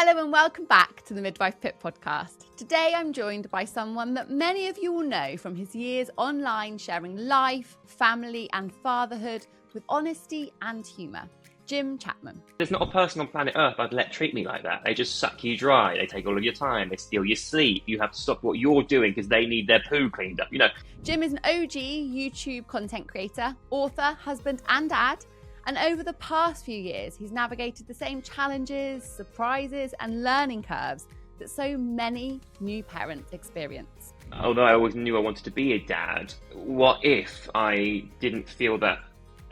Hello and welcome back to the Midwife Pip podcast. Today I'm joined by someone that many of you will know from his years online sharing life, family and fatherhood with honesty and humour. Jim Chapman. There's not a person on planet Earth I'd let treat me like that. They just suck you dry. They take all of your time. They steal your sleep. You have to stop what you're doing because they need their poo cleaned up, you know. Jim is an OG YouTube content creator, author, husband and dad. And over the past few years, he's navigated the same challenges, surprises and learning curves that so many new parents experience. Although I always knew I wanted to be a dad, what if I didn't feel that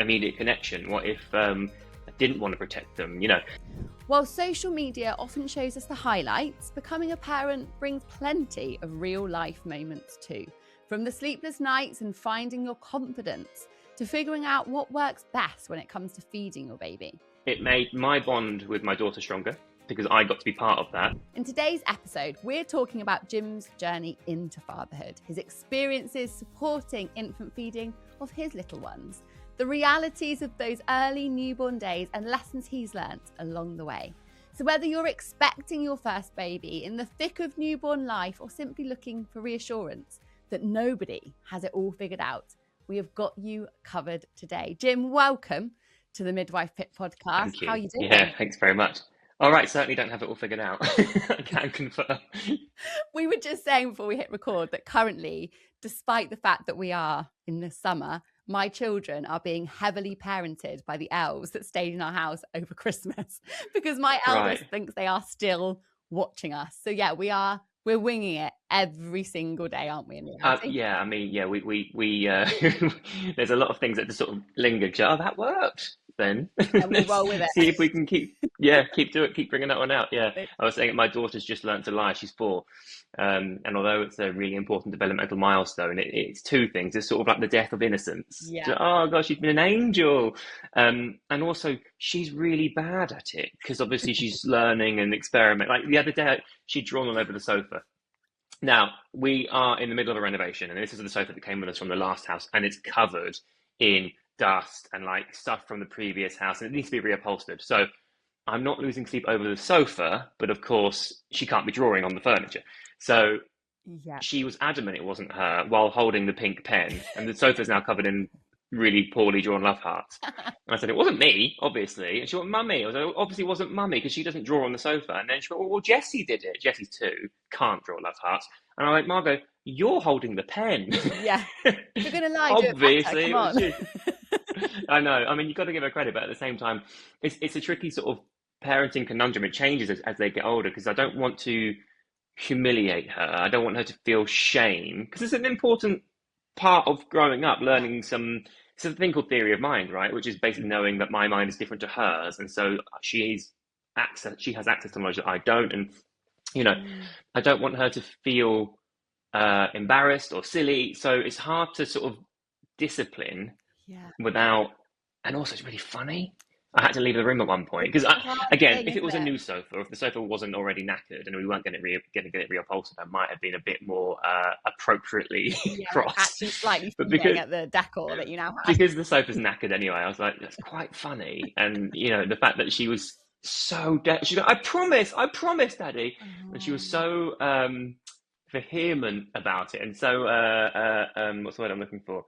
immediate connection? What if I didn't want to protect them, you know? While social media often shows us the highlights, becoming a parent brings plenty of real life moments too. From the sleepless nights and finding your confidence to figuring out what works best when it comes to feeding your baby. It made my bond with my daughter stronger because I got to be part of that. In today's episode, we're talking about Jim's journey into fatherhood, his experiences supporting infant feeding of his little ones, the realities of those early newborn days and lessons he's learnt along the way. So whether you're expecting your first baby, in the thick of newborn life, or simply looking for reassurance that nobody has it all figured out, we have got you covered today. Jim, welcome to the Midwife Pip podcast. Thank you. How are you doing? Yeah, thanks very much. All right, certainly don't have it all figured out. I can confirm. We were just saying before we hit record that currently, despite the fact that we are in the summer, my children are being heavily parented by the elves that stayed in our house over Christmas because my eldest thinks they are still watching us. So yeah, we're winging it every single day, aren't we? We there's a lot of things that just sort of linger. Oh, that worked. Then and we'll roll with it. See if we can keep bringing that one out. Yeah, I was saying my daughter's just learnt to lie. She's 4, and although it's a really important developmental milestone, it's two things. It's sort of like the death of innocence. Yeah. So, oh gosh, she's been an angel, and also she's really bad at it because obviously she's learning and experiment. Like the other day, she'd drawn all over the sofa. Now, we are in the middle of a renovation, and this is the sofa that came with us from the last house, and it's covered in dust and like stuff from the previous house, and it needs to be reupholstered. So I'm not losing sleep over the sofa, but of course, she can't be drawing on the furniture. So she was adamant it wasn't her while holding the pink pen, and the sofa's now covered in really poorly drawn love hearts. And I said, it wasn't me, obviously. And she went, Mummy. I was like, obviously it wasn't Mummy because she doesn't draw on the sofa. And then she went, well, Jessie did it. Jessie's 2, can't draw love hearts. And I went, Margot, you're holding the pen. Yeah. If you're going to lie, obviously, do it better. Come on. I know. I mean, you've got to give her credit, but at the same time, it's a tricky sort of parenting conundrum. It changes as they get older because I don't want to humiliate her. I don't want her to feel shame because it's an important part of growing up, learning it's a thing called theory of mind, right? Which is basically knowing that my mind is different to hers, and so she has access to knowledge that I don't, and you know, I don't want her to feel embarrassed or silly. So it's hard to sort of discipline without, and also it's really funny. I had to leave the room at one point because, again, if it was a new sofa, or if the sofa wasn't already knackered and we weren't going to get it reupholstered, I might have been a bit more appropriately cross. Actually, slightly at the decor that you now have. Because the sofa's knackered anyway, I was like, that's quite funny. And you know, the fact that she was so she's like, I promise, Daddy, and she was so vehement about it, and so what's the word I'm looking for?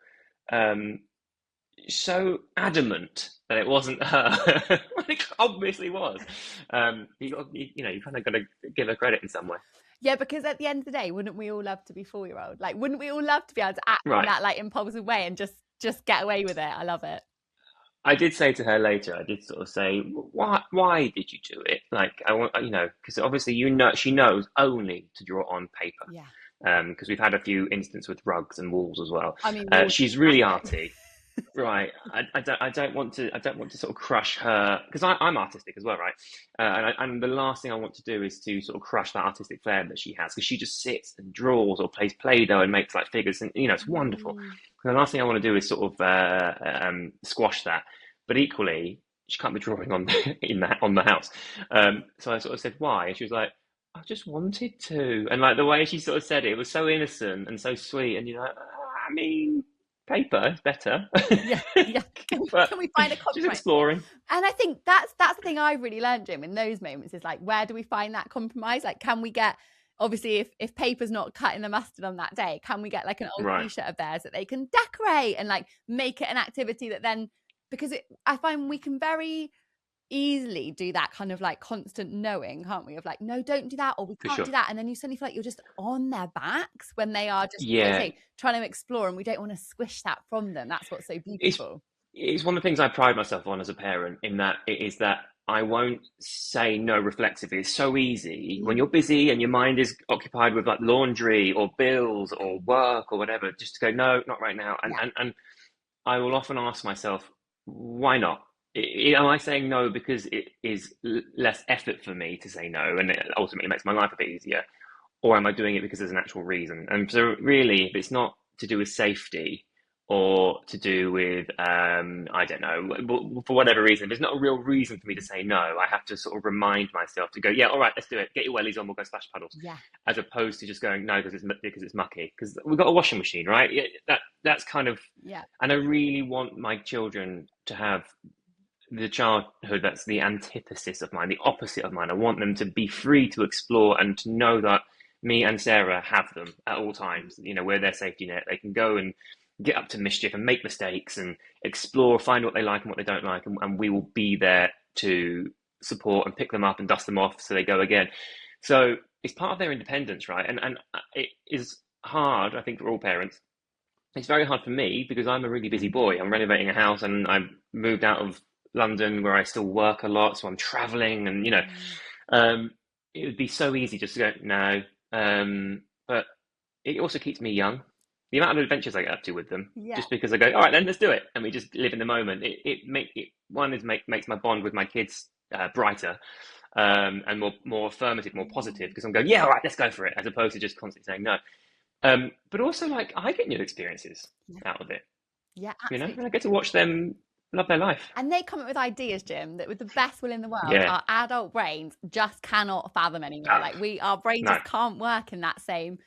So adamant that it wasn't her. It obviously was. You kind of got to give her credit in some way. Yeah, because at the end of the day, wouldn't we all love to be 4-year-old? Like, wouldn't we all love to be able to act in that like impulsive way and just get away with it? I love it. I did say to her later, I did sort of say, why did you do it? Like, I want, because obviously, she knows only to draw on paper. Yeah. Because we've had a few instances with rugs and walls as well. I mean, she's really arty. Right. I don't want to sort of crush her because I'm artistic as well, right? And the last thing I want to do is to sort of crush that artistic flair that she has because she just sits and draws or plays Play-Doh and makes like figures, and it's wonderful. And the last thing I want to do is sort of squash that. But equally, she can't be drawing on the house. So I sort of said, why? And she was like, I just wanted to. And like the way she sort of said it was so innocent and so sweet. And I mean, paper is better. Yeah. But Can we find a just compromise? exploring. And I think that's the thing I've really learned, Jim, in those moments is like, where do we find that compromise? Like, can we get, obviously, if paper's not cutting the mustard on that day, can we get like an old Right. t-shirt of theirs that they can decorate and like make it an activity that then, because I find we can very easily do that kind of like constant knowing, can't we, of like, no, don't do that, or we can't do that, and then you suddenly feel like you're just on their backs when they are just trying to explore, and we don't want to squish that from them. That's what's so beautiful. It's one of the things I pride myself on as a parent, in that it is that I won't say no reflexively. It's so easy when you're busy and your mind is occupied with like laundry or bills or work or whatever, just to go, no, not right now. And I will often ask myself, why not? Am I saying no because it is less effort for me to say no, and it ultimately makes my life a bit easier? Or am I doing it because there's an actual reason? And so really, if it's not to do with safety or to do with, I don't know, for whatever reason, there's not a real reason for me to say no. I have to sort of remind myself to go, yeah, all right, let's do it. Get your wellies on, we'll go splash puddles. Yeah. As opposed to just going, no, because it's mucky. Because we've got a washing machine, right? That's kind of, and I really want my children to have the childhood that's the antithesis of mine, the opposite of mine. I want them to be free to explore and to know that me and Sarah have them at all times. You know, we're their safety net. They can go and get up to mischief and make mistakes and explore, find what they like and what they don't like, and we will be there to support and pick them up and dust them off so they go again. So it's part of their independence, right? And it is hard, I think, for all parents. It's very hard for me because I'm a really busy boy. I'm renovating a house and I've moved out of London where I still work a lot, so I'm traveling, and it would be so easy just to go no, but it also keeps me young. The amount of adventures I get up to with them, just because I go, all right, then let's do it, and we just live in the moment. It makes my bond with my kids brighter, and more affirmative, more positive, because I'm going, yeah, all right, let's go for it, as opposed to just constantly saying no. But also, like, I get new experiences out of it. Yeah, absolutely. And I get to watch them love their life. And they come up with ideas, Jim, that with the best will in the world, our adult brains just cannot fathom anymore. Our brains just can't work in that same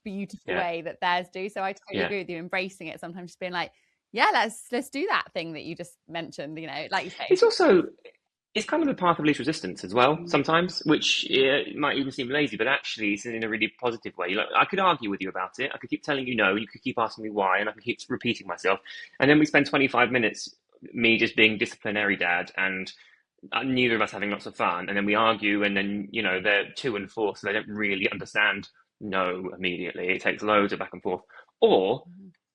beautiful way that theirs do. So I totally agree with you, embracing it, sometimes just being like, yeah, let's do that thing that you just mentioned, like you say. It's kind of the path of least resistance as well, sometimes, which might even seem lazy, but actually it's in a really positive way. Like, I could argue with you about it. I could keep telling you no, you could keep asking me why, and I could keep repeating myself. And then we spend 25 minutes, me just being disciplinary dad, and neither of us having lots of fun. And then we argue, and then, they're 2 and 4, so they don't really understand no immediately. It takes loads of back and forth. Or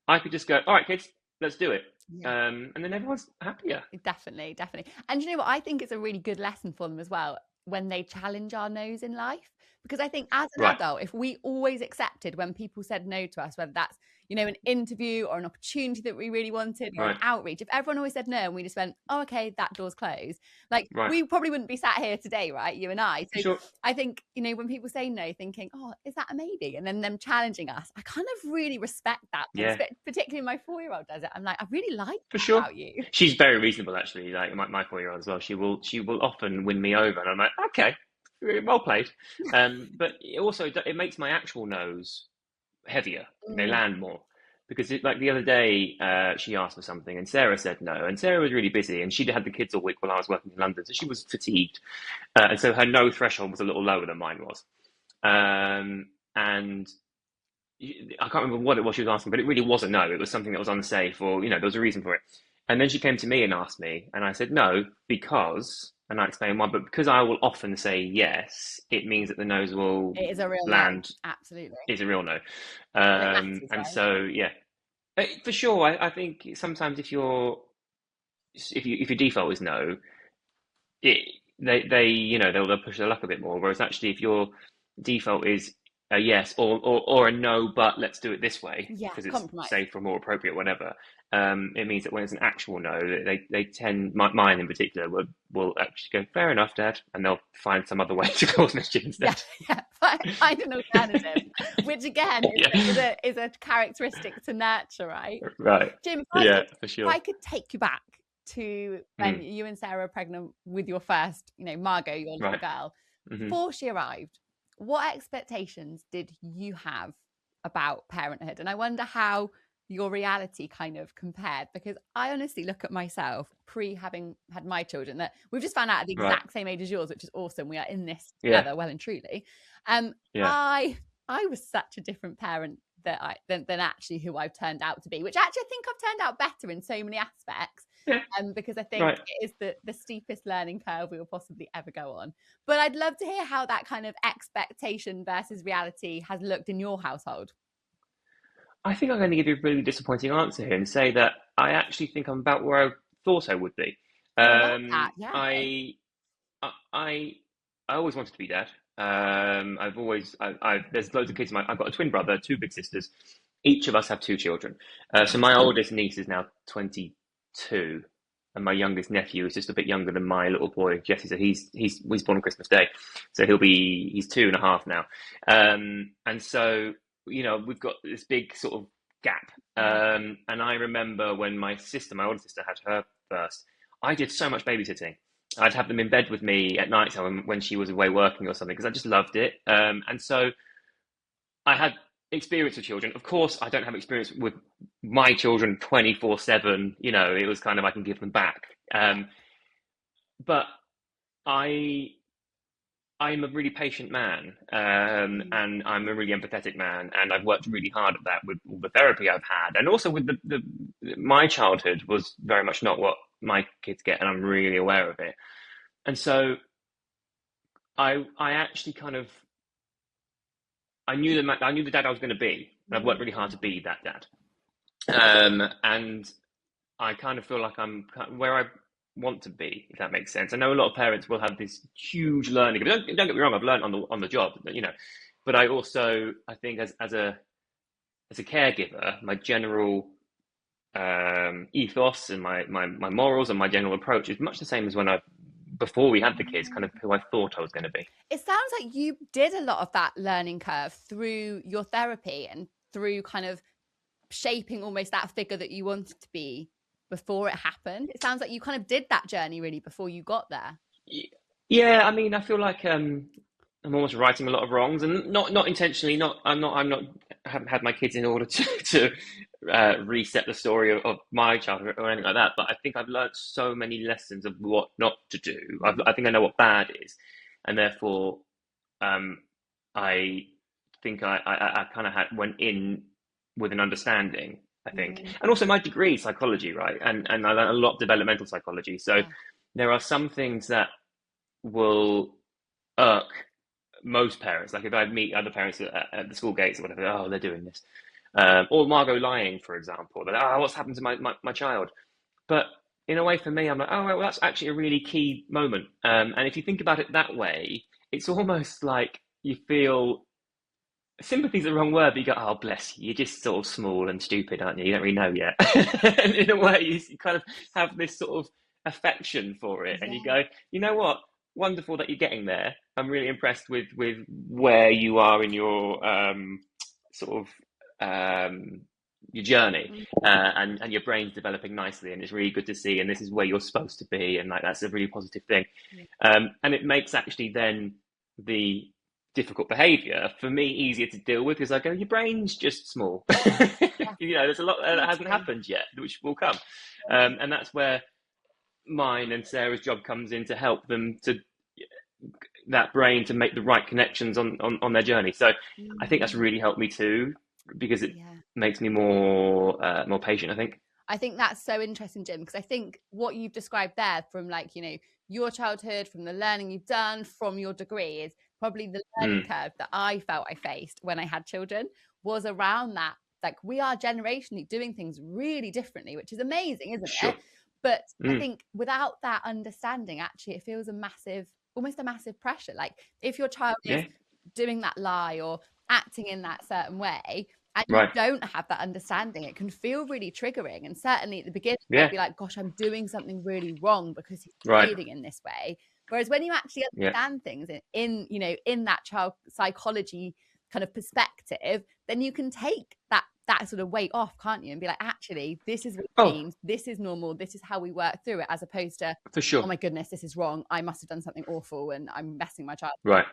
I could just go, all right, kids, let's do it. And then everyone's happier. Definitely. And you know what? I think it's a really good lesson for them as well when they challenge our no's in life. Because I think as an adult, if we always accepted when people said no to us, whether that's, an interview or an opportunity that we really wanted, or an outreach, if everyone always said no and we just went, oh, okay, that door's closed, we probably wouldn't be sat here today, right? You and I. So I think, when people say no, thinking, oh, is that a maybe? And then them challenging us, I kind of really respect that. Yeah. Particularly my 4-year-old does it. I'm like, I really like that about you. She's very reasonable, actually. Like my 4-year-old as well. She will often win me over, and I'm like, okay, well played. But it makes my actual no's heavier. They land more, because like the other day, she asked for something and Sarah said no, and Sarah was really busy and she'd had the kids all week while I was working in London, so she was fatigued, and so her no threshold was a little lower than mine was, and I can't remember what it was she was asking, but it really was a no. It was something that was unsafe, or there was a reason for it. And then she came to me and asked me, and I said no because, and I explained why, but because I will often say yes, it means that the no's will land. No. Absolutely. It's a real no. And so, for sure, I think sometimes if your default is no, they'll push their luck a bit more. Whereas actually, if your default is a yes or a no, but let's do it this way because it's safe or more appropriate, whatever. It means that when it's an actual no, they tend, mine in particular, will actually go, fair enough, Dad, and they'll find some other way to cause mischief instead. Find an alternative, which again is a characteristic to nurture, right? Right. Jim, for sure. If I could take you back to when you and Sarah were pregnant with your first, Margot, your little girl, before she arrived, what expectations did you have about parenthood? And I wonder how your reality kind of compared? Because I honestly look at myself pre having had my children, that we've just found out at the Right. exact same age as yours, which is awesome. We are in this Yeah. together, well and truly. Yeah. I was such a different parent than actually who I've turned out to be, which actually I think I've turned out better in so many aspects. Yeah. Because I think Right. it is the steepest learning curve we will possibly ever go on. But I'd love to hear how that kind of expectation versus reality has looked in your household. I think I'm going to give you a really disappointing answer here and say that I actually think I'm about where I thought I would be. Oh, I love that. Yeah. I I always wanted to be dad. There's loads of kids. I've got a twin brother, two big sisters. Each of us have two children. So my oldest niece is now 22, and my youngest nephew is just a bit younger than my little boy Jesse. So he's born on Christmas Day, so he's 2.5 now. And so we've got this big sort of gap. And I remember when my older sister, had her first, I did so much babysitting. I'd have them in bed with me at night time when she was away working or something, because I just loved it. And so I had experience with children. Of course, I don't have experience with my children 24/7. It was kind of, I can give them back. But I'm a really patient man, and I'm a really empathetic man, and I've worked really hard at that with all the therapy I've had, and also with my childhood was very much not what my kids get, and I'm really aware of it. And so I actually kind of I knew the dad I was going to be, and I've worked really hard to be that dad. And I kind of feel like I'm where I want to be, if that makes sense. I know a lot of parents will have this huge learning. Don't get me wrong, I've learned on the job, but I think as a caregiver, my general ethos and my morals and my general approach is much the same as before we had the kids, kind of who I thought I was going to be. It sounds like you did a lot of that learning curve through your therapy and through kind of shaping almost that figure that you wanted to be before it happened. It sounds like you kind of did that journey really before you got there. Yeah, I mean, I feel like I'm almost righting a lot of wrongs, and not intentionally. I haven't had my kids in order to reset the story of my childhood or anything like that. But I think I've learned so many lessons of what not to do. I think I know what bad is, and therefore, I think I kind of went in with an understanding, I think. And also my degree is psychology, right? And I learned a lot of developmental psychology. So there are some things that will irk most parents. Like if I meet other parents at the school gates or whatever, oh, they're doing this. Or Margot lying, for example. They're like, oh, what's happened to my child? But in a way, for me, I'm like, oh, well, that's actually a really key moment. And if you think about it that way, it's almost like you feel sympathy's the wrong word, but you go, oh, bless you, you're just sort of small and stupid, aren't you? You don't really know yet. And in a way, you kind of have this sort of affection for it. And you go, you know what? Wonderful that you're getting there. I'm really impressed with where you are in your your journey, and your brain's developing nicely, and it's really good to see. And this is where you're supposed to be, and like that's a really positive thing. And it makes actually then the difficult behavior for me easier to deal with, because I go, your brain's just small. There's a lot that hasn't happened yet, which will come, and that's where mine and Sarah's job comes in, to help them to that brain to make the right connections on their journey. So I think that's really helped me too, because it makes me more patient, I think that's so interesting, Jim, because I think what you've described there, from your childhood, from the learning you've done, from your degree, is probably the learning curve that I felt I faced when I had children, was around that. Like, we are generationally doing things really differently, which is amazing, isn't it? But I think without that understanding, actually, it feels almost a massive pressure. Like, if your child is doing that lie or acting in that certain way, and you don't have that understanding, it can feel really triggering. And certainly at the beginning, you'll be like, gosh, I'm doing something really wrong because he's behaving in this way. Whereas when you actually understand things in that child psychology kind of perspective, then you can take that sort of weight off, can't you? And be like, actually, this is what it means. This is normal. This is how we work through it, as opposed to, for sure, oh my goodness, this is wrong. I must have done something awful and I'm messing my child. Right.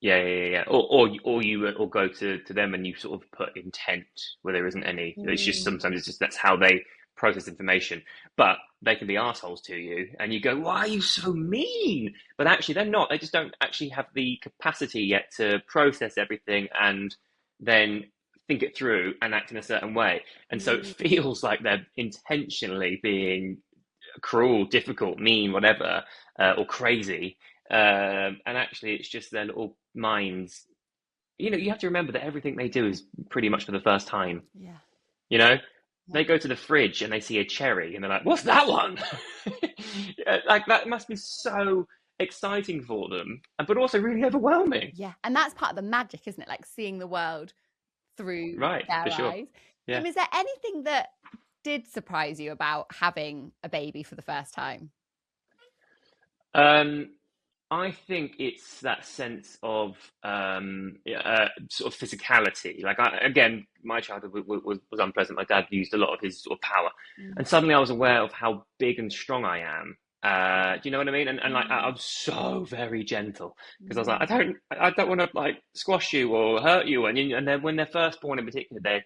Yeah. Or you or go to them and you sort of put intent where there isn't any. It's just Mm. sometimes it's just that's how they process information. But they can be assholes to you, and you go, "Why are you so mean?" But actually, they're not. They just don't actually have the capacity yet to process everything and then think it through and act in a certain way. And so it Mm. feels like they're intentionally being cruel, difficult, mean, whatever, or crazy. And actually, it's just their little minds. You have to remember that everything they do is pretty much for the first time. Yeah. You know, Yeah. they go to the fridge and they see a cherry and they're like, "What's that one?" Like that must be so exciting for them, but also really overwhelming. Yeah. And that's part of the magic, isn't it? Like seeing the world through Right, for their sure. eyes. Yeah. Jim, is there anything that did surprise you about having a baby for the first time? Um, I think it's that sense of sort of physicality. Like again, my childhood was unpleasant. My dad used a lot of his sort of power, Mm. and suddenly I was aware of how big and strong I am. Do you know what I mean? And like Mm. I'm so very gentle because I was like, Mm. I don't want to like squash you or hurt you. And then when they're first born in particular, they're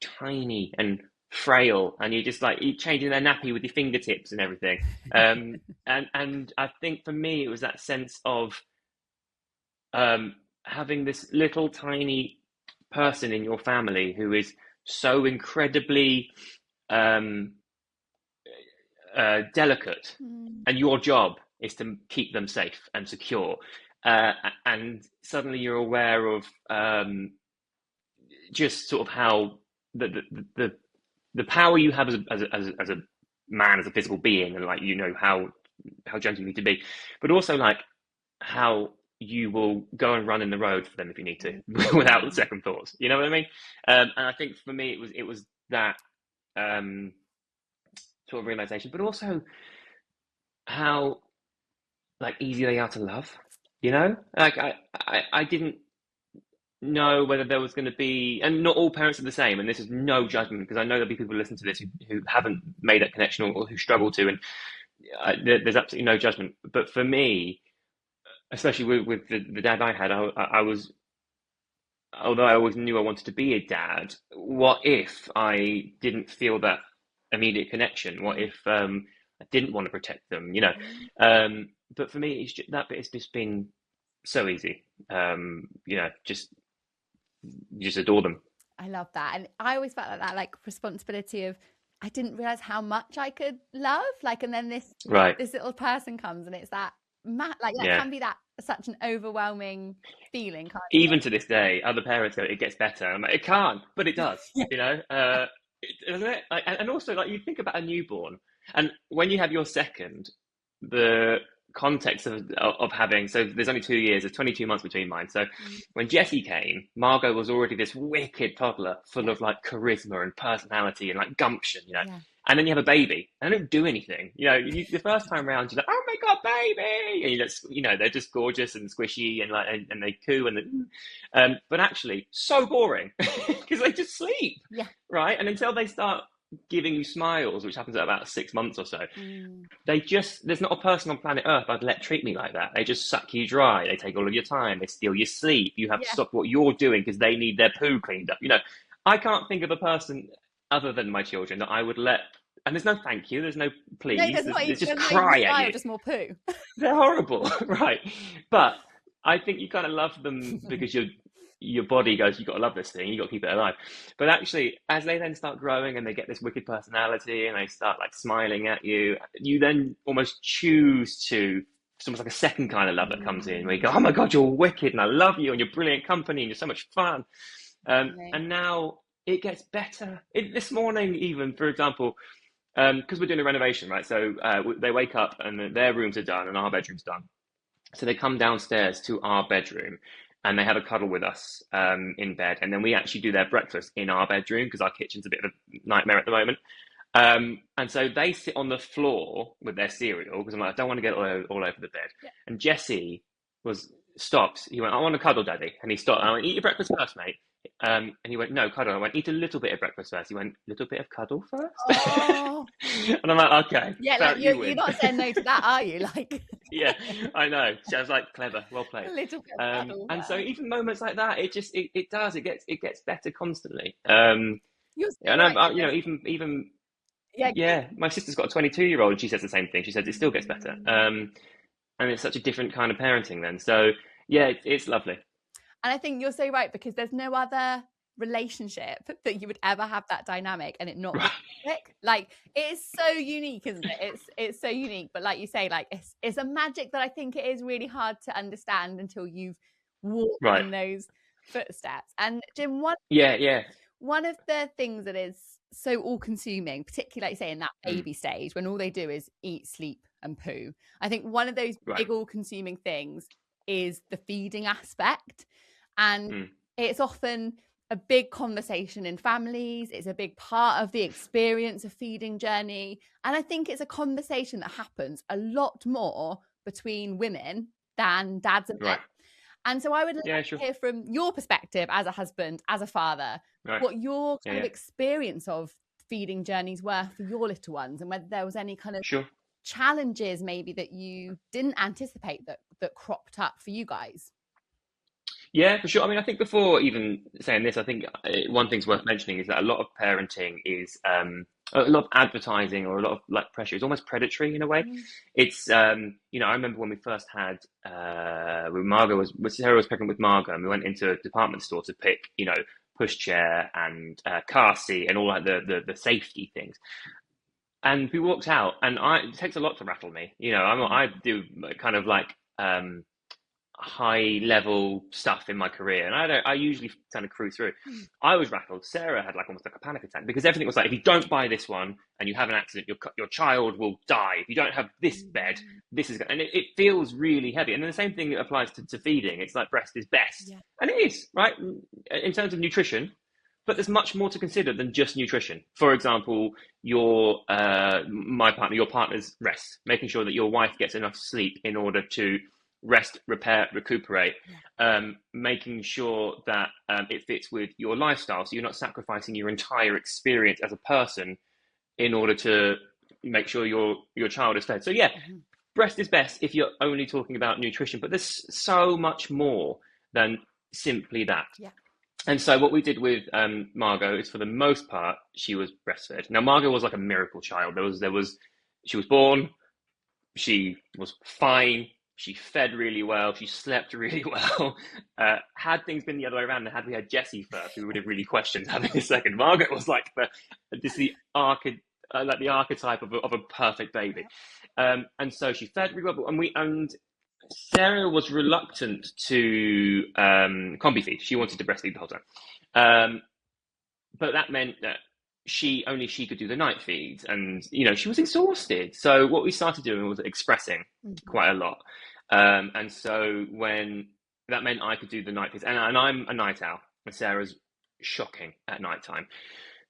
tiny and frail, and you're just like you're changing their nappy with your fingertips and everything. And I think for me, it was that sense of having this little tiny person in your family who is so incredibly um, delicate, Mm. and your job is to keep them safe and secure. Uh, and suddenly you're aware of just sort of how the the power you have as a man, as a physical being, and like how gentle you need to be, but also like how you will go and run in the road for them if you need to without Mm. second thoughts. You know what I mean? And I think for me it was that um, sort of realization, but also how like easy they are to love. Like I didn't know whether there was going to be, and not all parents are the same, and this is no judgment because I know there'll be people who listen to this who haven't made that connection or who struggle to, and there's absolutely no judgment. But for me, especially with the dad I had, I was, although I always knew I wanted to be a dad, what if I didn't feel that immediate connection? What if I didn't want to protect them? But for me, that bit has just been so easy. Just adore them. I love that. And I always felt like that, like responsibility of I didn't realize how much I could love. Like, and then Right. this little person comes and it's that like that Yeah. can be that such an overwhelming feeling, can't Even to this day, other parents go, "It gets better." I'm like, "It can't," but it does. it? Doesn't it? Like, and also, like you think about a newborn, and when you have your second, the context of having, so there's only 2 years, there's 22 months between mine. So Mm. when Jessie came, Margot was already this wicked toddler, full Yeah. of like charisma and personality and like gumption. Yeah. And then you have a baby, and they don't do anything. The first time round, you're like, "Oh my god, baby!" And they're just gorgeous and squishy, and like, and they coo, but actually, so boring because they just sleep, Yeah. right? And until they start giving you smiles, which happens at about 6 months or so, Mm. there's not a person on planet Earth I'd let treat me like that. They just suck you dry. They take all of your time. They steal your sleep. You have to Yeah. stop what you're doing because they need their poo cleaned up. I can't think of a person other than my children that I would let. And there's no thank you. There's no No, please. there's not There's even, just there's not even cry at smile, you. just more poo. They're horrible, right? But I think you kind of love them because your body goes, "You've got to love this thing. You've got to keep it alive." But actually, as they then start growing and they get this wicked personality and they start like smiling at you, you then almost choose to. It's almost like a second kind of love that comes in where you go, "Oh my God, you're wicked and I love you and you're brilliant company and you're so much fun." And now it gets better. This morning, even, for example, because we're doing a renovation, right? So they wake up and their rooms are done and our bedroom's done. So they come downstairs to our bedroom and they have a cuddle with us in bed. And then we actually do their breakfast in our bedroom because our kitchen's a bit of a nightmare at the moment. And so they sit on the floor with their cereal because I'm like, I don't want to get all over the bed. Yeah. And Jesse stopped. He went, "I want to cuddle, Daddy." And he stopped. And I went, "Eat your breakfast first, mate." And he went, "No, cuddle." I went, "Eat a little bit of breakfast first." He went, "Little bit of cuddle first?" Oh. And I'm like, "Okay, Yeah, like you you're win." not saying no to that, are you? Like Yeah, I know. So I was like, clever, well A played. little bit of battle And so there. even moments like that, it gets better constantly. You're so And right, you know, because even yeah, yeah, my sister's got a 22-year-old, and she says the same thing. She says it still gets better. And it's such a different kind of parenting then. So yeah, it's lovely. and I think you're so right, because there's no other relationship that you would ever have that dynamic and it not be magic. Like, it is so unique, isn't it? It's so unique. But like you say, like it's a magic that I think it is really hard to understand until you've walked Right. in those footsteps. And Jim, Yeah, yeah. one of the things that is so all consuming, particularly like say in that Mm, baby stage when all they do is eat, sleep, and poo, I think one of those right. big all consuming things is the feeding aspect. And Mm, it's often a big conversation in families. It's a big part of the experience of feeding journey. And I think it's a conversation that happens a lot more between women than dads and men. right. And so I would love Yeah, to sure. hear from your perspective as a husband, as a father, Right. what your Yeah, kind of yeah. experience of feeding journeys were for your little ones, and whether there was any kind of Sure. challenges maybe that you didn't anticipate that cropped up for you guys. Yeah, for sure. I mean, I think before even saying this, I think one thing's worth mentioning is that a lot of parenting is a lot of advertising or a lot of like pressure is almost predatory in a way. Mm. It's you know, I remember when we first had when Sarah was pregnant with Margot, and we went into a department store to pick, you know, pushchair and car seat and all like the safety things. And we walked out, and it takes a lot to rattle me. You know, I do kind of like high level stuff in my career, and I usually kind of cruise through. I was rattled. Sarah had like almost like a panic attack because everything was like, if you don't buy this one and you have an accident, your child will die. If you don't have this bed, this is, and it feels really heavy. And then the same thing applies to feeding. It's like breast is best, Yeah. and it is right in terms of nutrition. But there's much more to consider than just nutrition. For example, your partner's rest, making sure that your wife gets enough sleep in order to rest, repair, recuperate, making sure that it fits with your lifestyle. So you're not sacrificing your entire experience as a person in order to make sure your child is fed. So yeah, breast is best if you're only talking about nutrition, but there's so much more than simply that. Yeah. And so what we did with Margot is, for the most part, she was breastfed. Now Margot was like a miracle child. She was born, she was fine. She fed really well. She slept really well. Had things been the other way around, and had we had Jessie first, we would have really questioned having a second. Margaret was like the archetype of a perfect baby, and so she fed really well. And Sarah was reluctant to combi feed. She wanted to breastfeed the whole time, but that meant that she could do the night feeds, and you know, she was exhausted. So what we started doing was expressing quite a lot, and so when that meant I could do the night feeds, and I'm a night owl, and Sarah's shocking at night time.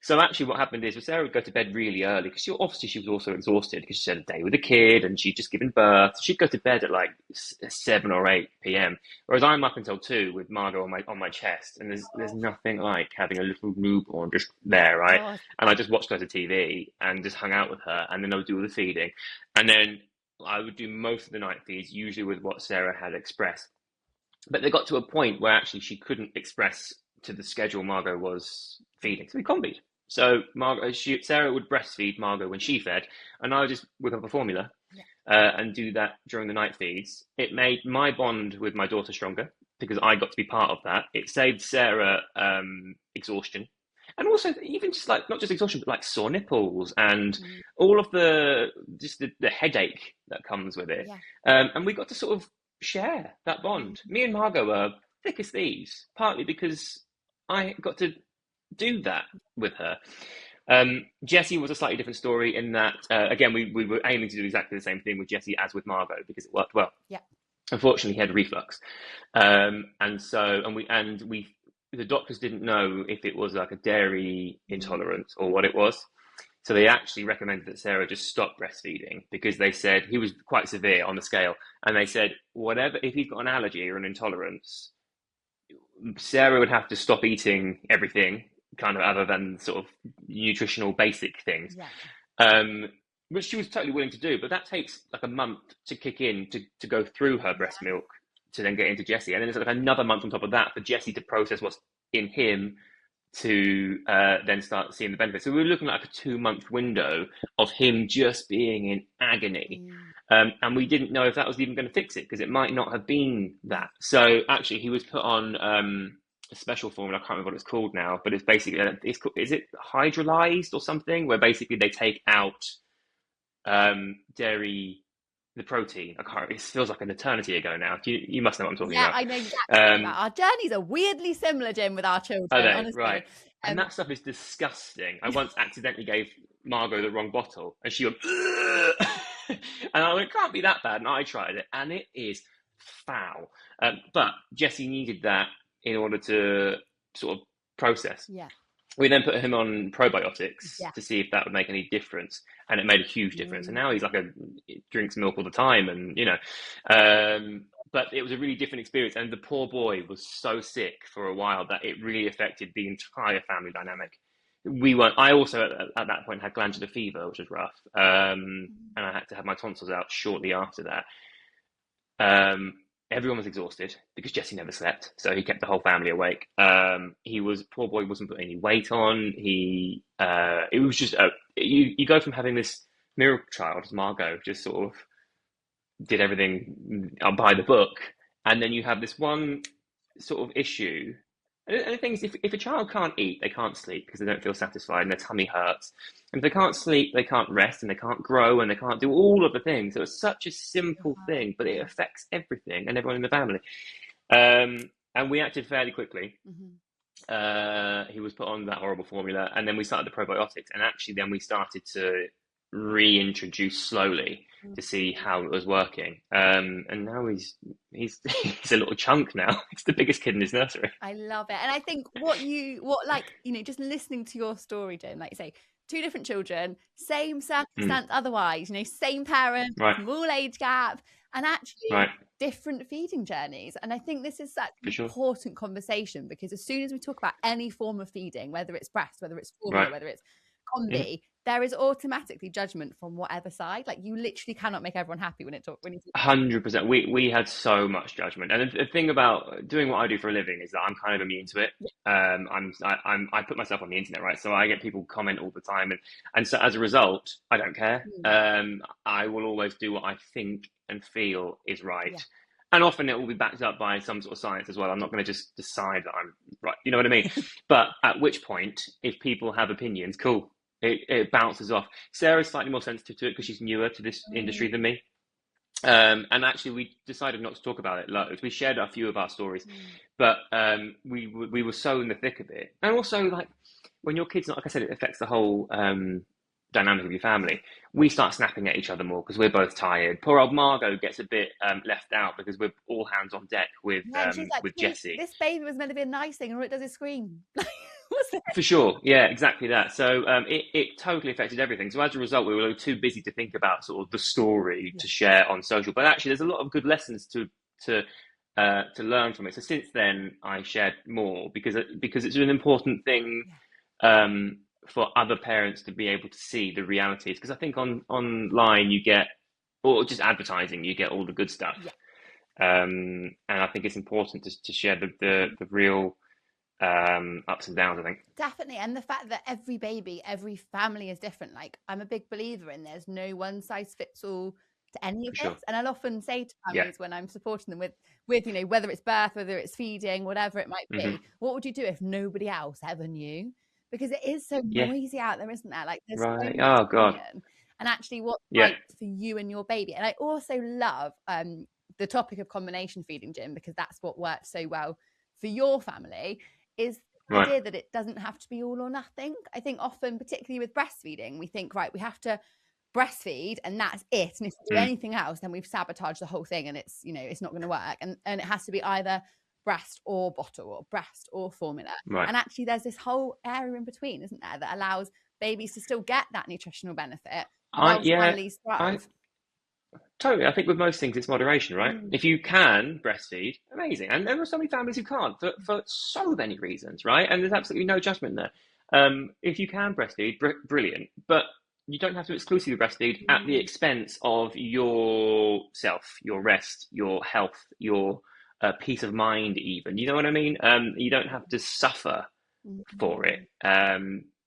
So actually what happened is, Sarah would go to bed really early because she was also exhausted because she had a day with a kid and she'd just given birth. So she'd go to bed at like 7 or 8 p.m. Whereas I'm up until 2 with Margot on my chest, and there's nothing like having a little newborn just there, right? Oh. And I just watched her to TV and just hung out with her, and then I would do all the feeding, and then I would do most of the night feeds, usually with what Sarah had expressed. But they got to a point where actually she couldn't express to the schedule Margot was feeding, so we combied. So Sarah would breastfeed Margot when she fed, and I would just whip up a formula and do that during the night feeds. It made my bond with my daughter stronger because I got to be part of that. It saved Sarah exhaustion, and also even just like not just exhaustion, but like sore nipples and all of the headache that comes with it. And we got to sort of share that bond. Me and Margot are thick as thieves, partly because I got to do that with her. Jessie was a slightly different story in that, again, we were aiming to do exactly the same thing with Jessie as with Margot because it worked well. Yeah. Unfortunately, he had reflux, and the doctors didn't know if it was like a dairy intolerance or what it was. So they actually recommended that Sarah just stop breastfeeding because they said he was quite severe on the scale, and they said if he's got an allergy or an intolerance, Sarah would have to stop eating everything, kind of other than sort of nutritional basic things. which she was totally willing to do, but that takes like a month to kick in to go through her breast milk to then get into Jesse, and then there's like another month on top of that for Jesse to process what's in him to then start seeing the benefits. So we were looking at like a 2 month window of him just being in agony. And we didn't know if that was even going to fix it because it might not have been that. So actually, he was put on a special formula. I can't remember what it's called now, but it's basically is it hydrolyzed or something? Where basically they take out dairy, the protein. I can't. It feels like an eternity ago now. You must know what I'm talking about. Yeah, I know exactly. Our journeys are weirdly similar, Jim, with our children. Are they? Honestly. Right. And that stuff is disgusting. I once accidentally gave Margot the wrong bottle, and she went, and I went, it can't be that bad. And I tried it, and it is foul. But Jesse needed that in order to sort of process. Yeah. We then put him on probiotics to see if that would make any difference, and it made a huge difference. And now he's like drinks milk all the time, and but it was a really different experience. And the poor boy was so sick for a while that it really affected the entire family dynamic. I also at that point had glandular fever, which was rough, and I had to have my tonsils out shortly after that. Everyone was exhausted because Jesse never slept, so he kept the whole family awake. Poor boy wasn't putting any weight on. It was just you go from having this miracle child, Margot, just sort of did everything by the book, and then you have this one sort of issue. And the thing is, if a child can't eat, they can't sleep because they don't feel satisfied and their tummy hurts. And if they can't sleep, they can't rest and they can't grow and they can't do all of the things. So it's such a simple thing, but it affects everything and everyone in the family. And we acted fairly quickly. He was put on that horrible formula, and then we started the probiotics. And actually, then we started to reintroduce slowly to see how it was working. And now he's a little chunk now. He's the biggest kid in his nursery. I love it. And I think just listening to your story, Jim, like you say, 2 different children, same circumstance otherwise, same parents, small age gap, and actually different feeding journeys. And I think this is such an important conversation, because as soon as we talk about any form of feeding, whether it's breast, whether it's formula, whether it's combi, there is automatically judgment from whatever side. Like, you literally cannot make everyone happy when you 100%. We had so much judgment, and the thing about doing what I do for a living is that I'm kind of immune to it. I put myself on the internet, right? So I get people comment all the time, and so as a result, I don't care. I will always do what I think and feel is right. And often it will be backed up by some sort of science as well. I'm not going to just decide that I'm right. You know what I mean? But at which point, if people have opinions, cool. It bounces off. Sarah's slightly more sensitive to it because she's newer to this industry than me. And actually, we decided not to talk about it loads. We shared a few of our stories, but we were so in the thick of it. And also, like, when your kid's not, like I said, it affects the whole dynamic of your family. We start snapping at each other more because we're both tired. Poor old Margot gets a bit left out because we're all hands on deck with Jesse. This baby was meant to be a nice thing, and all it does is scream. For sure. Yeah, exactly that. So it totally affected everything. So as a result, we were too busy to think about sort of the story to share on social. But actually, there's a lot of good lessons to learn from it. So since then, I shared more because it's an important thing for other parents to be able to see the realities. Because I think online you get, or just advertising, you get all the good stuff. And I think it's important to share the real ups and downs, I think. Definitely. And the fact that every baby, every family is different. Like, I'm a big believer in there's no one size fits all to any of this. And I'll often say to families when I'm supporting them with whether it's birth, whether it's feeding, whatever it might be, what would you do if nobody else ever knew? Because it is so noisy out there, isn't there? Like, there's so much opinion. And actually what's right for you and your baby. And I also love the topic of combination feeding, Jim, because that's what worked so well for your family, is the idea that it doesn't have to be all or nothing. I think often, particularly with breastfeeding, we think, right, we have to breastfeed and that's it. And if we do anything else, then we've sabotaged the whole thing and it's, it's not going to work. And it has to be either breast or bottle or breast or formula. And actually there's this whole area in between, isn't there, that allows babies to still get that nutritional benefit while families thrive. Totally. I think with most things, it's moderation, right? If you can breastfeed, amazing. And there are so many families who can't for so many reasons, right? And there's absolutely no judgment there. If you can breastfeed, brilliant. But you don't have to exclusively breastfeed at the expense of yourself, your rest, your health, your peace of mind, even. You know what I mean? You don't have to suffer for it,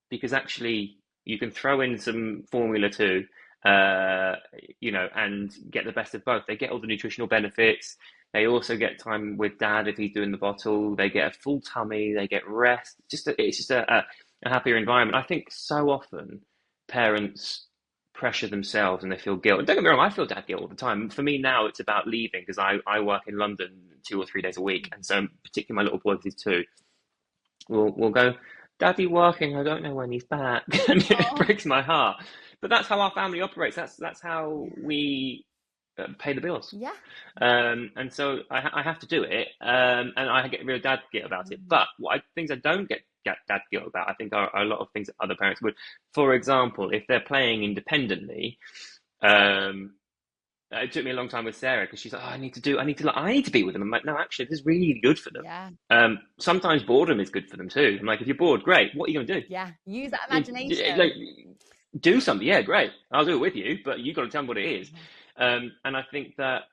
because actually you can throw in some formula too, and get the best of both. They get all the nutritional benefits. They also get time with dad if he's doing the bottle. They get a full tummy. They get rest. It's just a happier environment. I think so often parents pressure themselves and they feel guilt. And don't get me wrong, I feel dad guilt all the time. For me now, it's about leaving because I work in London 2 or 3 days a week, and so particularly my little boy, who's 2, will go, Daddy working, I don't know when he's back. And it breaks my heart. But that's how our family operates. That's how we pay the bills. Yeah. And so I have to do it. And I get real dad guilt about it. But things I don't get dad guilt about, I think, are a lot of things that other parents would. For example, if they're playing independently, it took me a long time with Sarah because she's like, I need to be with them. I'm like, no, actually, this is really good for them. Yeah. Sometimes boredom is good for them too. I'm like, if you're bored, great. What are you going to do? Yeah. Use that imagination. Like, do something. Yeah, great. I'll do it with you, but you've got to tell me what it is. And I think that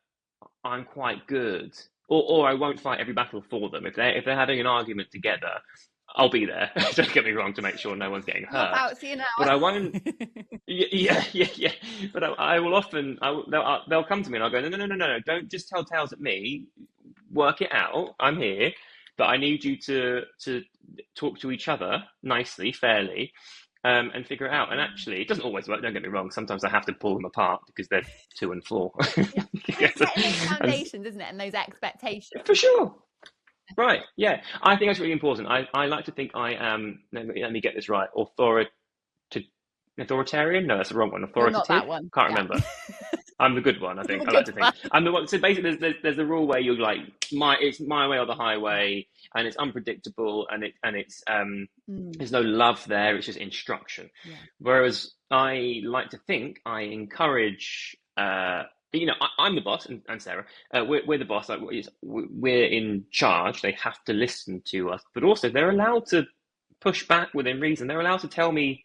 I'm quite good, or I won't fight every battle for them. If they're having an argument together, I'll be there. Don't get me wrong, to make sure no one's getting hurt. But I won't. Yeah. But I will often. They'll come to me and I'll go, no. Don't just tell tales at me. Work it out. I'm here, but I need you to talk to each other nicely, fairly, and figure it out. And actually, it doesn't always work. Don't get me wrong. Sometimes I have to pull them apart because they're 2 and 4. Yeah. Setting those foundations, isn't it, and those expectations. For sure. Right, yeah. I think that's really important. I like to think I am, let me get this right, authoritarian? No, that's the wrong one. Authoritative? Not that one. Can't remember. I'm the good one, I think. I like to think. I'm the one. So basically, there's a rule where you're like, it's my way or the highway, and it's unpredictable, and it's there's no love there. It's just instruction. Yeah. Whereas I like to think I encourage. I'm the boss, and Sarah, we're the boss. Like, we're in charge. They have to listen to us, but also they're allowed to push back within reason. They're allowed to tell me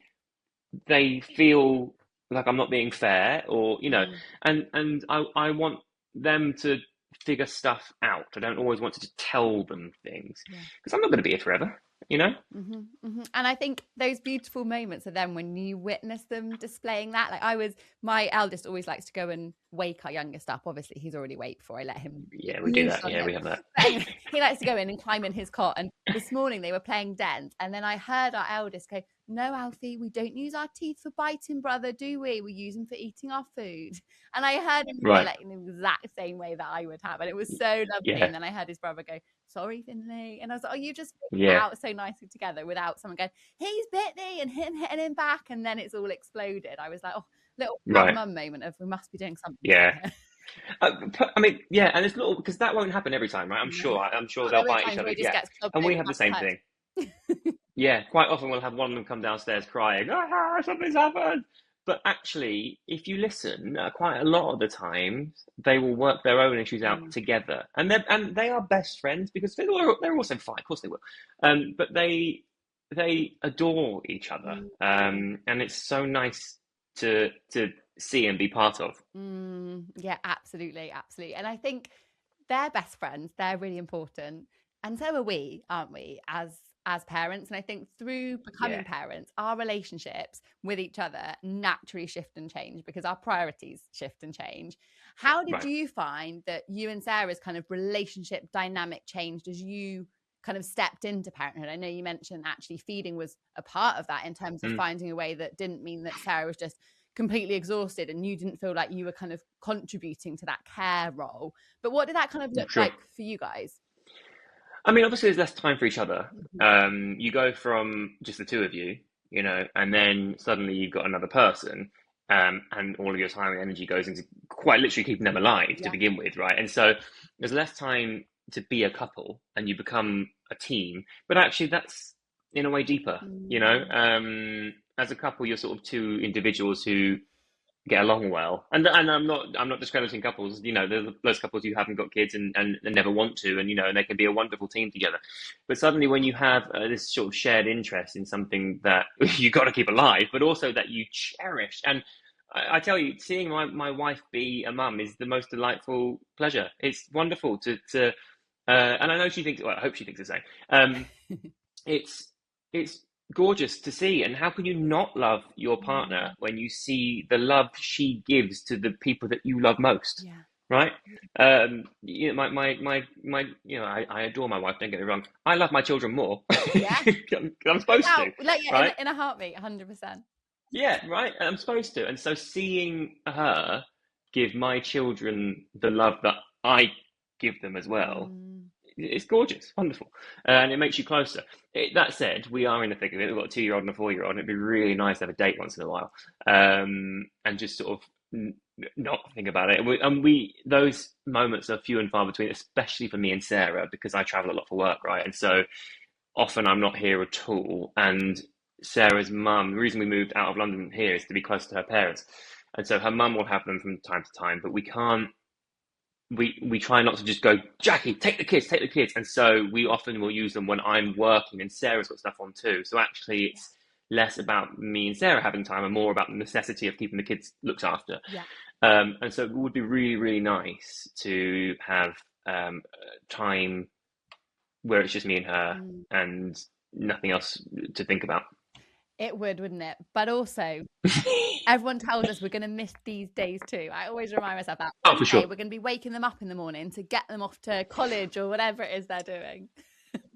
they feel like I'm not being fair, or and I want them to figure stuff out. I don't always want to just tell them things because I'm not going to be here forever. And I think those beautiful moments are then when you witness them displaying that. Like my eldest always likes to go and wake our youngest up. Obviously he's already awake before I let him. Yeah, we do that. Yeah, we have that. He likes to go in and climb in his cot, and this morning they were playing dent, and then I heard our eldest go, no, Alfie, we don't use our teeth for biting, brother, do we? We use them for eating our food. And I heard him like in the exact same way that I would have, and it was so lovely. And then I heard his brother go, sorry, Finley. And I was like, you just out so nicely together without someone going, he's bit me, and him hitting him back, and then it's all exploded. I was like, little mum moment of we must be doing something. Yeah. I mean, yeah, and it's little because that won't happen every time, right? I'm sure they'll bite each other. Yeah, and we have the same thing. Yeah, quite often we'll have one of them come downstairs crying, something's happened. But actually, if you listen, quite a lot of the time, they will work their own issues out together, and they are best friends because they're also fight. Of course they will, but they adore each other, and it's so nice to see and be part of. Yeah, absolutely. And I think they're best friends. They're really important, and so are we, aren't we? As parents. And I think through becoming parents, our relationships with each other naturally shift and change because our priorities shift and change. How did you find that you and Sarah's kind of relationship dynamic changed as you kind of stepped into parenthood? I know you mentioned actually feeding was a part of that in terms of finding a way that didn't mean that Sarah was just completely exhausted and you didn't feel like you were kind of contributing to that care role. But what did that kind of look like for you guys? I mean, obviously there's less time for each other. You go from just the two of you, and then suddenly you've got another person, and all of your time and energy goes into quite literally keeping them alive to begin with, right? And so there's less time to be a couple and you become a team, but actually that's in a way deeper, as a couple, you're sort of two individuals who get along well. And I'm not discrediting couples. There's those couples who haven't got kids and never want to, and they can be a wonderful team together. But suddenly, when you have this sort of shared interest in something that you got to keep alive, but also that you cherish, and I tell you, seeing my wife be a mum is the most delightful pleasure. It's wonderful to and I know she thinks. Well, I hope she thinks the same. It's gorgeous to see, and how can you not love your partner when you see the love she gives to the people that you love most? Yeah. Right? I adore my wife. Don't get me wrong. I love my children more. Yeah. I'm supposed to. Right? In a heartbeat, 100%. Yeah, right. I'm supposed to. And so seeing her give my children the love that I give them as well, it's gorgeous, wonderful, and it makes you closer. That said, we are in the thick of it. We've got a 2-year-old and a 4-year-old, and it'd be really nice to have a date once in a while, and just sort of not think about it. Those moments are few and far between, especially for me and Sarah, because I travel a lot for work, right? And so often I'm not here at all. And Sarah's mum, the reason we moved out of London here is to be close to her parents, and so her mum will have them from time to time, but we can't. We try not to just go, Jackie, take the kids. And so we often will use them when I'm working and Sarah's got stuff on too. So actually it's less about me and Sarah having time and more about the necessity of keeping the kids looked after. Yeah. And so it would be really, really nice to have time where it's just me and her and nothing else to think about. It would, wouldn't it? But also, everyone tells us we're going to miss these days too. I always remind myself that. Oh, for sure. We're going to be waking them up in the morning to get them off to college or whatever it is they're doing.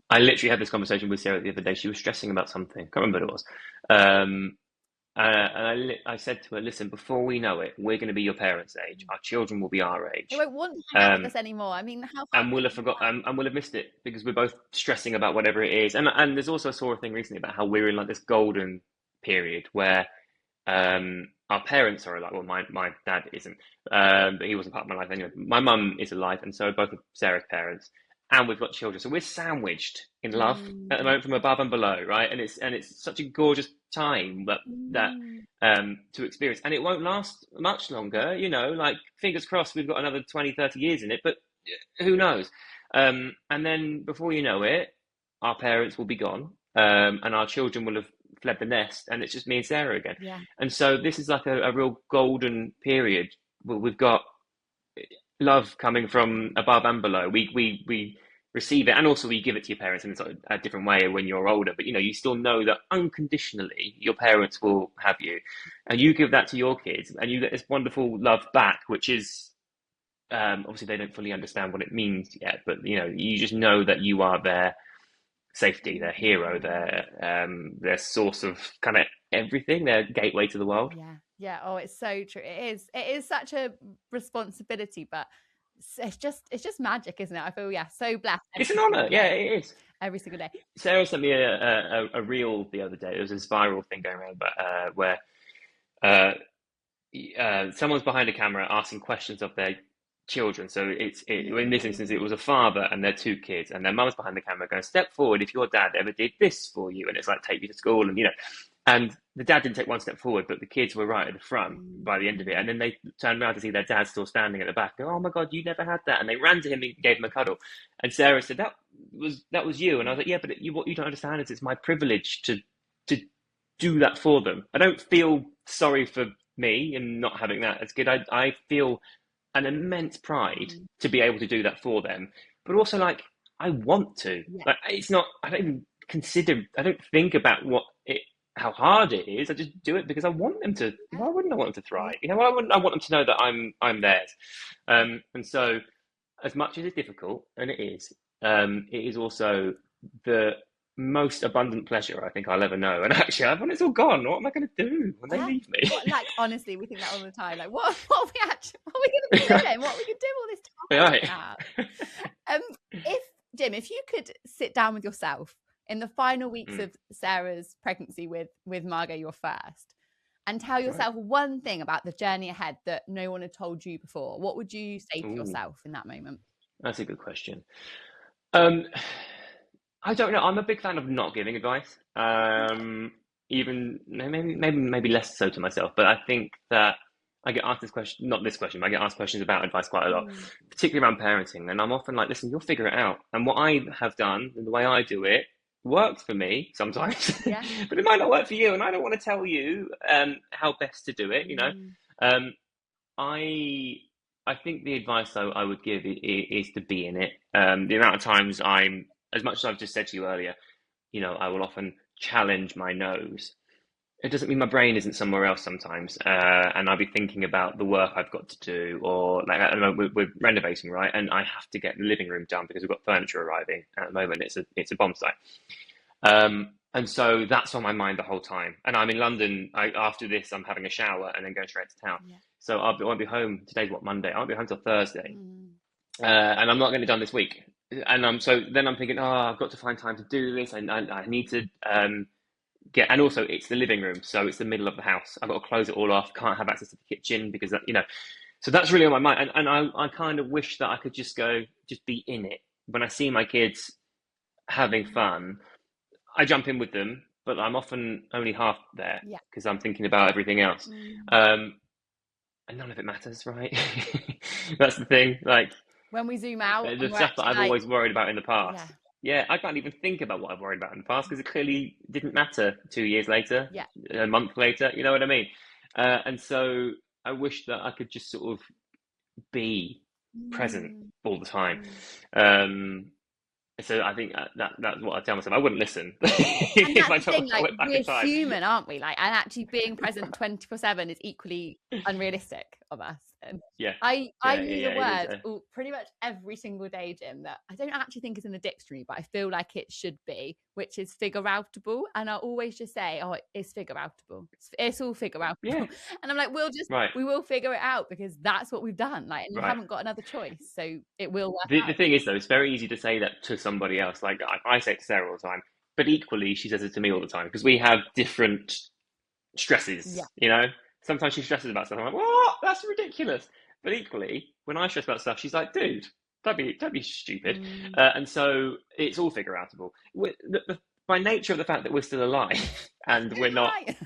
I literally had this conversation with Sarah the other day. She was stressing about something. I can't remember what it was. And I said to her, listen, before we know it, we're going to be your parents' age. Our children will be our age. They won't want to hang out with us anymore. I mean, how? And we'll have forgotten, and we'll have missed it because we're both stressing about whatever it is. And there's also, I saw a thing recently about how we're in like this golden period where our parents are alive. Well, my dad isn't, but he wasn't part of my life anyway. My mum is alive, and so both of Sarah's parents. And we've got children, so we're sandwiched in love at the moment from above and below, right? And it's such a gorgeous time that to experience, and it won't last much longer, like fingers crossed we've got another 20, 30 years in it, but who knows? And then before you know it, our parents will be gone, and our children will have fled the nest, and it's just me and Sarah again. Yeah. And so this is like a real golden period where we've got love coming from above and below. We receive it, and also we give it to your parents in a different way when you're older. But you still know that unconditionally your parents will have you, and you give that to your kids, and you get this wonderful love back, which is obviously they don't fully understand what it means yet, but you just know that you are their safety, their hero, their source of kind of everything, their gateway to the world. Yeah. Oh, it's so true. It is such a responsibility, but it's just magic, isn't it? I feel so blessed. It's an honor. Yeah, it is. Every single day. Sarah sent me a reel the other day. It was this viral thing going around, but where someone's behind a camera asking questions of their children. So in this instance, it was a father and their 2 kids, and their mum's behind the camera going, "Step forward if your dad ever did this for you," and it's like, "Take you to school," and and the dad didn't take one step forward, but the kids were right at the front by the end of it. And then they turned around to see their dad still standing at the back. Oh my God, you never had that. And they ran to him and gave him a cuddle. And Sarah said, that was you. And I was like, yeah, but what you don't understand is it's my privilege to do that for them. I don't feel sorry for me and not having that as kid. I feel an immense pride to be able to do that for them. But also like, I want to. Yeah. Like, it's not, I don't think about how hard it is. I just do it because I want them to. Why wouldn't I want them to thrive? Why wouldn't I want them to know that I'm theirs? And so, as much as it's difficult, and it is also the most abundant pleasure I think I'll ever know. And actually, when it's all gone, what am I going to do when they leave me? Honestly, we think that all the time. Like, what are we going to be doing? What are we going to do all this time? Right. Jim, if you could sit down with yourself in the final weeks of Sarah's pregnancy with Margot, your first, and tell yourself one thing about the journey ahead that no one had told you before, what would you say to yourself in that moment? That's a good question. I don't know. I'm a big fan of not giving advice. Even maybe less so to myself, but I think that I get asked this question, not this question, but I get asked questions about advice quite a lot, Mm. particularly around parenting. And I'm often like, listen, you'll figure it out. And what I have done and the way I do it works for me sometimes, Yeah. but it might not work for you. And I don't want to tell you how best to do it, you know. Mm. Um, I I think the advice I would give is to be in it. The amount of times as much as I've just said to you earlier, you know, I will often challenge my nose. It doesn't mean my brain isn't somewhere else sometimes, and I'll be thinking about the work I've got to do, or like at the moment we're renovating, right? And I have to get the living room done because we've got furniture arriving. At the moment, it's a bomb site, and so that's on my mind the whole time. And I'm in London. After this, I'm having a shower and then going straight to town. Yeah. So I won't be home. Today's what, Monday? I won't be home till Thursday, Mm. and I'm not getting it done this week. And so then I'm thinking, oh, I've got to find time to do this. I need to and also it's the living room, so it's the middle of the house. I've got to close it all off. Can't have access to the kitchen because that, you know. So that's really on my mind, and I kind of wish that I could just be in it. When I see my kids having fun, I jump in with them, but I'm often only half there Yeah. because I'm thinking about everything else. Mm. And none of it matters, right? That's the thing. Like When we zoom out the and we're stuff that actually I've like, always worried about in the yeah, past. Yeah, I can't even think about what I've worried about in the past because it clearly didn't matter 2 years later, yeah. a month later. You know what I mean? And so I wish that I could just sort of be present Mm. all the time. Mm. Um, so I think that's what I tell myself. I wouldn't listen And if that's I the told thing, myself I like went back we're in time. human, aren't we? Like, and actually being present 24/7 is equally unrealistic of us. And Yeah, I use a it is. word pretty much every single day, Jim, that I don't actually think is in the dictionary, but I feel like it should be, which is figure outable. And I always just say, oh, it's figure outable. It's all figure outable. Yeah, And I'm like, right, we will figure it out because that's what we've done. Like, and you right. haven't got another choice. So it will work The out. thing is, though, it's very easy to say that to somebody else. Like I say it to Sarah all the time, but equally, she says it to me all the time because we have different Yeah. stresses. You know, sometimes she stresses about stuff. I'm like, what? That's ridiculous. But equally, when I stress about stuff, she's like, dude, don't be stupid. Mm. And so it's all figure outable. By nature of the fact that we're still alive and we're not, Right.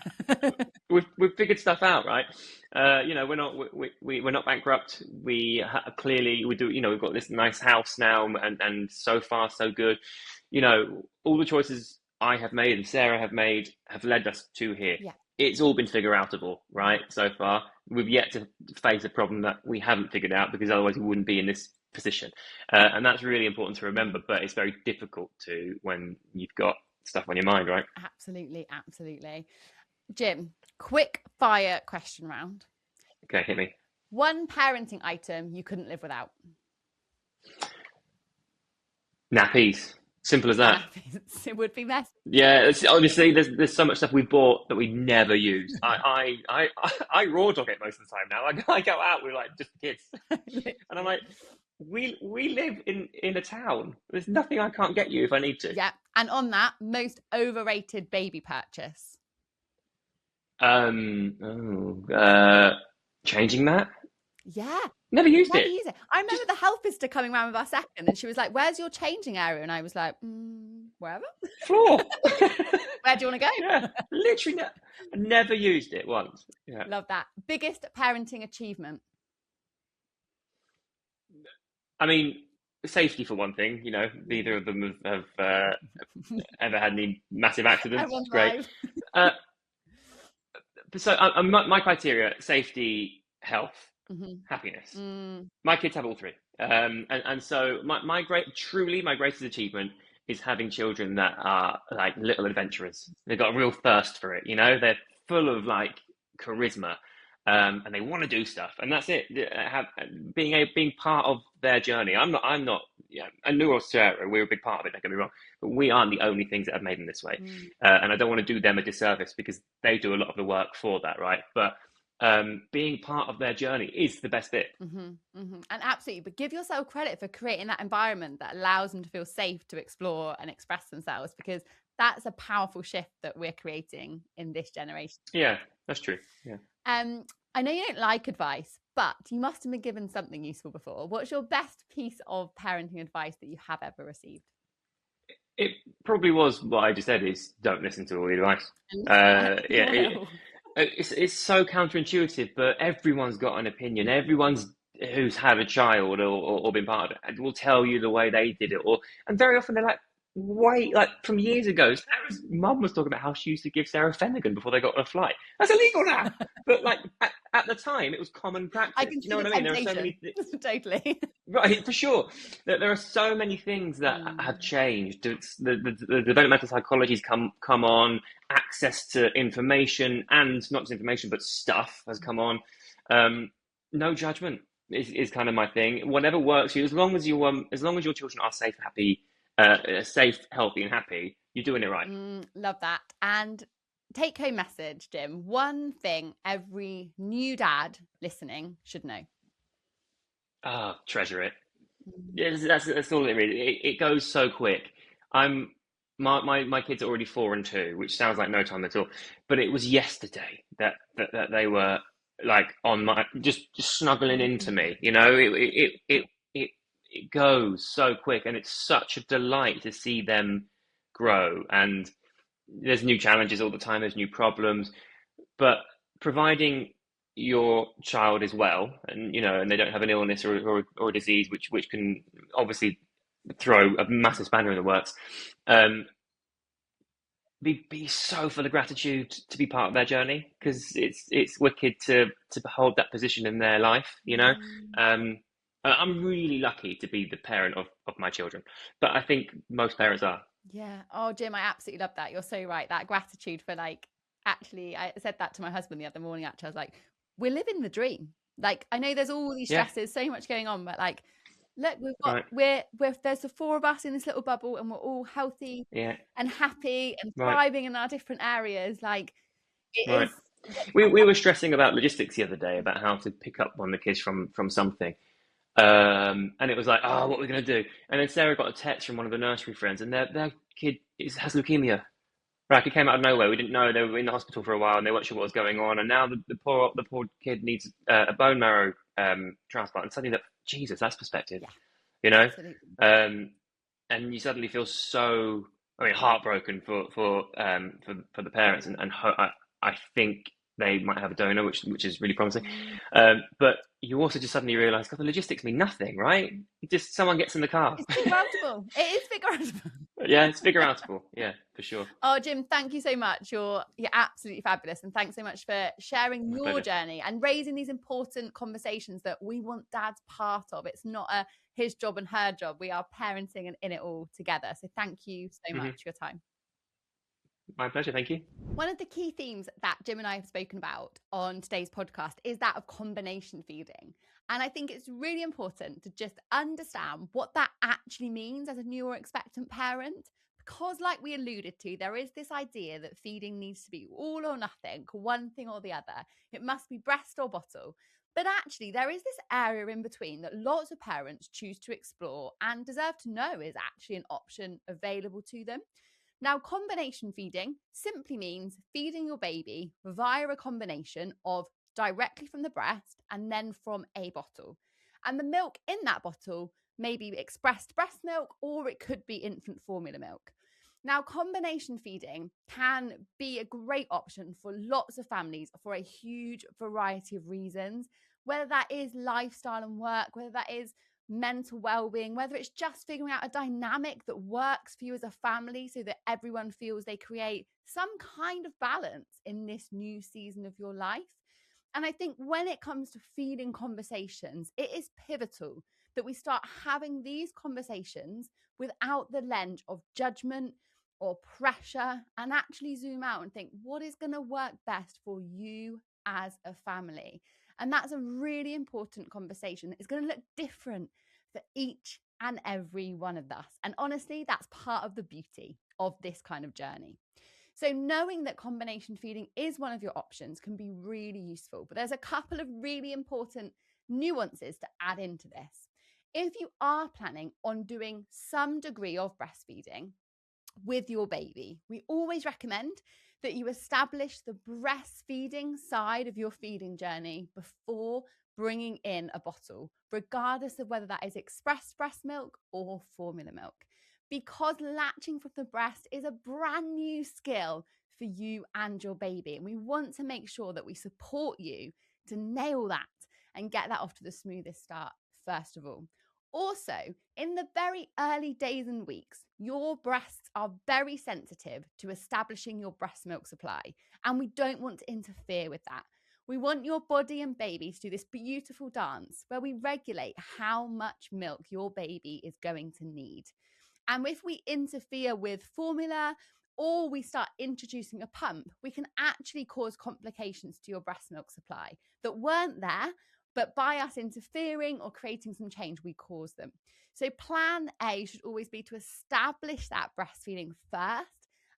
we've figured stuff out, right? You know, we're not bankrupt. Clearly we do. You know, we've got this nice house now, and so far so good. You know, all the choices I have made and Sarah have made have led us to here. Yeah. It's all been figure outable, right? So far, we've yet to face a problem that we haven't figured out because otherwise we wouldn't be in this position. And that's really important to remember. But it's very difficult to when you've got stuff on your mind, right? Absolutely, absolutely. Jim, quick fire question round. Okay, hit me. One parenting item you couldn't live without. Nappies. Simple as that. It would be messy. Yeah, honestly, there's so much stuff we bought that we never use. I raw dog it most of the time now. I go out with like just kids, and I'm like, we live in a town. There's nothing I can't get you if I need to. Yeah, and on that, most overrated baby purchase. Changing that. Yeah. Never used Never it. use it. I remember the health visitor coming around with our second, and she was like, "Where's your changing area?" And I was like, "Wherever." Floor. Where do you want to go? Yeah, literally never used it once. Yeah. Love that. Biggest parenting achievement. I mean, safety for one thing. You know, neither of them have ever had any massive accidents. Everyone's Great. So my criteria: safety, health, happiness. My kids have all three, and so my greatest achievement is having children that are like little adventurers. They've got a real thirst for it. You know, they're full of like charisma, and they want to do stuff, and that's it. Being part of their journey. I'm not. Yeah, and Nora Sarah, we're a big part of it. Don't get me wrong, but we aren't the only things that have made them this way. And I don't want to do them a disservice because they do a lot of the work for that, right? But being part of their journey is the best bit. And absolutely, but give yourself credit for creating that environment that allows them to feel safe to explore and express themselves, because that's a powerful shift that we're creating in this generation. Yeah, that's true. Yeah. I know you don't like advice, but you must have been given something useful before. What's your best piece of parenting advice that you have ever received? It probably was what I just said, is don't listen to all the advice. It's so counterintuitive, but everyone's got an opinion. Everyone's who's had a child or been part of it will tell you the way they did it. And very often they're like, wait, like from years ago, Sarah's mum was talking about how she used to give Sarah Finnegan before they got on a flight. That's illegal now. But like at the time, it was common I practice. can Do you know see what the I mean? There are so temptation. many. Totally. Right, for sure. There are so many things that have changed. The developmental psychology's come on, access to information, and not just information, but stuff has come on. No judgment is kind of my thing. Whatever works for you, as long as your children are safe, happy, safe, healthy, and happy, you're doing it right. Love that. And take home message, Jim. One thing every new dad listening should know. Treasure it. Yeah, that's all it really. It goes so quick. I'm my kids are already 4 and 2, which sounds like no time at all. But it was yesterday that they were like on my just snuggling into me. You know, it goes so quick, and it's such a delight to see them grow. And there's new challenges all the time. There's new problems, but providing your child is well, and and they don't have an illness or a disease which can obviously throw a massive spanner in the works. Be so full of gratitude to be part of their journey, because it's wicked to hold that position in their life. I'm really lucky to be the parent of my children, but I think most parents are. Yeah. Oh, Jim, I absolutely love that. You're so right. That gratitude for actually, I said that to my husband the other morning, actually. I was like, we're living the dream. Like, I know there's all these Yeah, stresses, so much going on, but like, look, right. there's the four of us in this little bubble and we're all healthy Yeah, and happy and right. thriving in our different areas. Like, it Right. is. We were stressing about logistics the other day about how to pick up one of the kids from something. And it was like, oh, what are we going to do? And then Sarah got a text from one of the nursery friends, and their kid has leukemia. Right, it came out of nowhere. We didn't know. They were in the hospital for a while, and they weren't sure what was going on. And now the poor kid needs a bone marrow transplant. And suddenly, Jesus, that's perspective, Yeah, you know. absolutely. And you suddenly feel so, I mean, heartbroken for the parents, and I think they might have a donor, which is really promising. But you also just suddenly realise, God, the logistics mean nothing, right? Just someone gets in the car. It's figure outable. It is figure outable. Yeah, it's figure outable. Yeah, for sure. Oh, Jim, thank you so much. You're absolutely fabulous. And thanks so much for sharing My your pleasure. journey and raising these important conversations that we want dads part of. It's not a his job and her job. We are parenting and in it all together. So thank you so much for your time. My pleasure. Thank you. One of the key themes that Jim and I have spoken about on today's podcast is that of combination feeding. And I think it's really important to just understand what that actually means as a new or expectant parent. Because, like we alluded to, there is this idea that feeding needs to be all or nothing, one thing or the other. It must be breast or bottle. But actually, there is this area in between that lots of parents choose to explore and deserve to know is actually an option available to them. Now, combination feeding simply means feeding your baby via a combination of directly from the breast and then from a bottle. And the milk in that bottle may be expressed breast milk, or it could be infant formula milk. Now, combination feeding can be a great option for lots of families for a huge variety of reasons, whether that is lifestyle and work, whether that is mental well-being, whether it's just figuring out a dynamic that works for you as a family so that everyone feels they create some kind of balance in this new season of your life. And I think when it comes to feeding conversations, it is pivotal that we start having these conversations without the lens of judgment or pressure, and actually zoom out and think, what is going to work best for you as a family? And that's a really important conversation. It's going to look different for each and every one of us. And honestly, that's part of the beauty of this kind of journey. So knowing that combination feeding is one of your options can be really useful. But there's a couple of really important nuances to add into this. If you are planning on doing some degree of breastfeeding with your baby, we always recommend that you establish the breastfeeding side of your feeding journey before bringing in a bottle, regardless of whether that is expressed breast milk or formula milk. Because latching from the breast is a brand new skill, for you and your baby. And we want to make sure that we support you to nail that and get that off to the smoothest start, first of all. Also, in the very early days and weeks, your breasts are very sensitive to establishing your breast milk supply, and we don't want to interfere with that. We want your body and baby to do this beautiful dance where we regulate how much milk your baby is going to need. And if we interfere with formula or we start introducing a pump, we can actually cause complications to your breast milk supply that weren't there, but by us interfering or creating some change, we cause them. So plan A should always be to establish that breastfeeding first,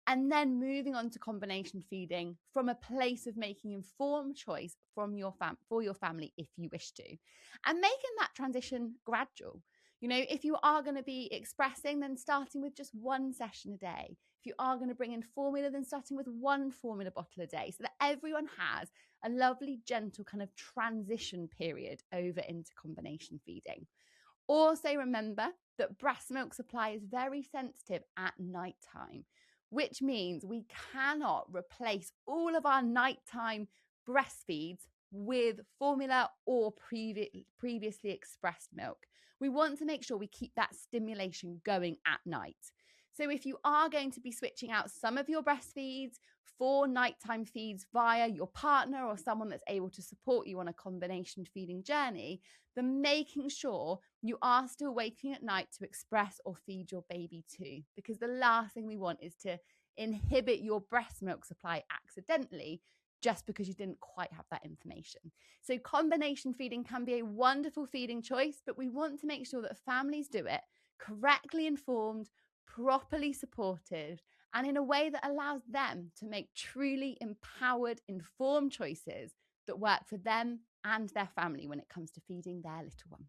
and then moving on to combination feeding from a place of making informed choice from for your family if you wish to, and making that transition gradual. You know, if you are going to be expressing, then starting with just one session a day. If you are going to bring in formula, then starting with one formula bottle a day, so that everyone has a lovely, gentle kind of transition period over into combination feeding. Also remember that breast milk supply is very sensitive at nighttime, which means we cannot replace all of our nighttime breastfeeds with formula or previously expressed milk. We want to make sure we keep that stimulation going at night. So if you are going to be switching out some of your breastfeeds for nighttime feeds via your partner or someone that's able to support you on a combination feeding journey, then making sure you are still waking at night to express or feed your baby too, because the last thing we want is to inhibit your breast milk supply accidentally just because you didn't quite have that information. So combination feeding can be a wonderful feeding choice, but we want to make sure that families do it correctly informed, properly supported, and in a way that allows them to make truly empowered, informed choices that work for them and their family when it comes to feeding their little one.